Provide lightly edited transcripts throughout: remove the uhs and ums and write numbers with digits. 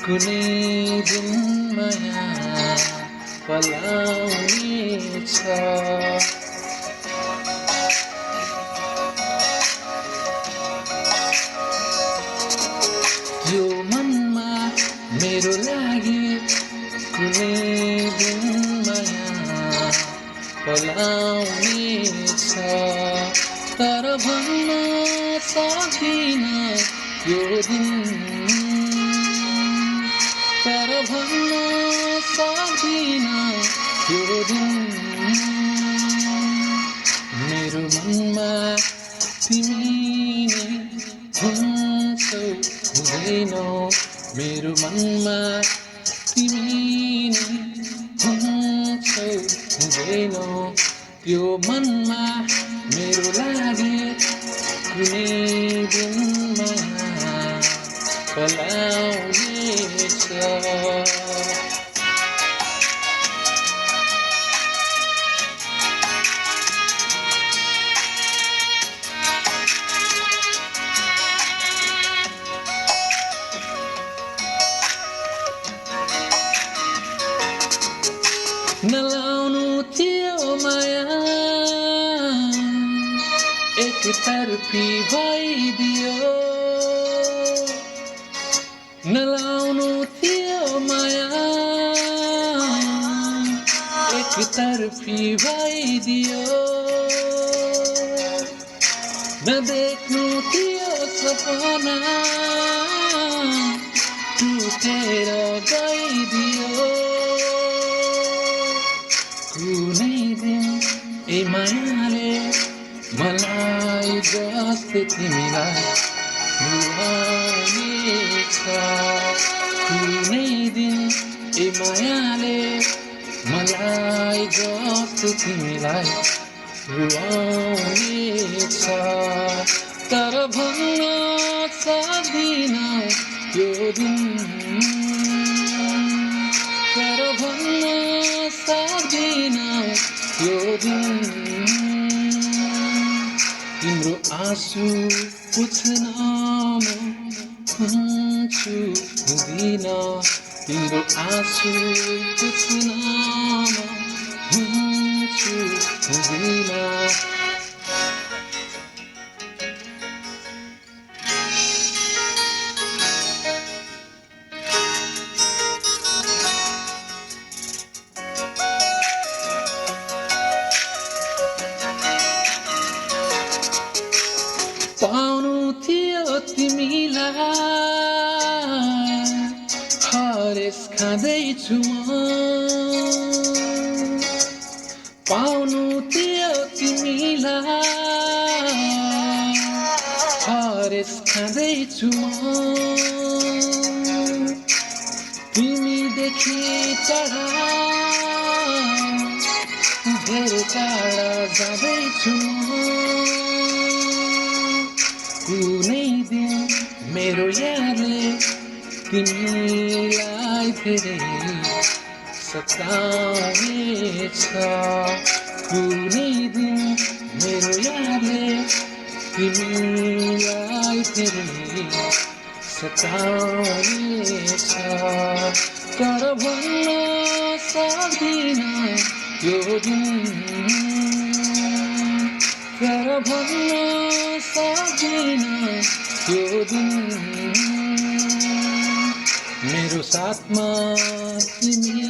कुनै दिन माया पलाउनेछ। यो मनमा मेरो लागि कुनै दिन माया पलाउनेछ। तर भन्न सक्दिनँ यो दिन, तर भन्न सक्दिनँ यो दिन। मेरो मनमा तिमी नै हुन्छौ हुँदैनौ, मेरो मनमा तिमी नै हुन्छौ हुँदैनौ। त्यो मनमा मेरो लागि कुनै दिन माया पलाउनेछ। नलाउनु थियो माया एकतर्फी भइदियो, नलाउनु थियो माया एकतर्फी भइदियो। नदेख्नु थियो सपना टुटेर गइदियो। कुनै दिन ए मायाले मलाई जस्तै तिमीलाई रुवाउनेछ। कुनै दिन ए मायाले मलाई जस्तै तिमीलाई रुवाउनेछ। तर भन्न सक्दिनँ यो दिन, तर भन्न सक्दिनँ यो दिन। तिम्रो आँसु पुछ्न म हुन्छु हुँदिनँ, तिम्रो आँसु पुछ्न म हुन्छु हुँदिनँ। पाउनु थियो तिमीलाई हरेस खाँदैछु म, पाउनु थियो तिमीलाई हरेस खाँदैछु म। तिमीदेखि टाढा धेरै टाढा जाँदैछु म। कुनै दिन मेरो यादले तिमीलाई धेरै सताउनेछ। कुनै दिन मेरो यादले तिमीलाई धेरै सताउनेछ। तर भन्न सक्दिनँ यो दिन, तर भन्न सक्दिनँ यो दिन। मेरो साथमा तिमी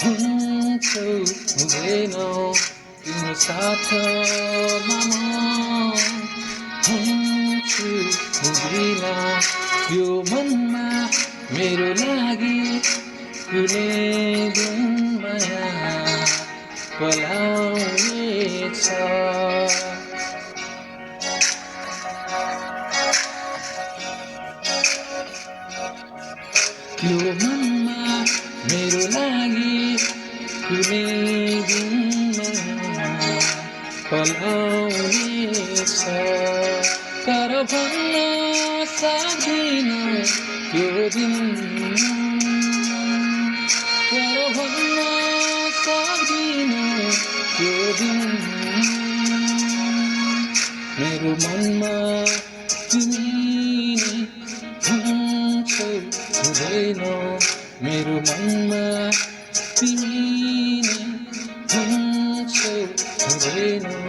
हुन्छौ हुँदैनौ, तिम्रो साथमा म हुन्छु हुँदिनँ। यो मनमा मेरो लागि कुनै दिन माया पलाउनेछ। त्यो मनमा मेरो लागि कुनै दिन माया पलाउनेछ। तर भन्न सक्दिनँ यो दिन, तर भन्न सक्दिनँ यो दिन। मेरो मनमा तिमी नै हुन्छौ हुँदैनौ मेरो मनमा तिमी नै हुन्छौ हुँदैनौ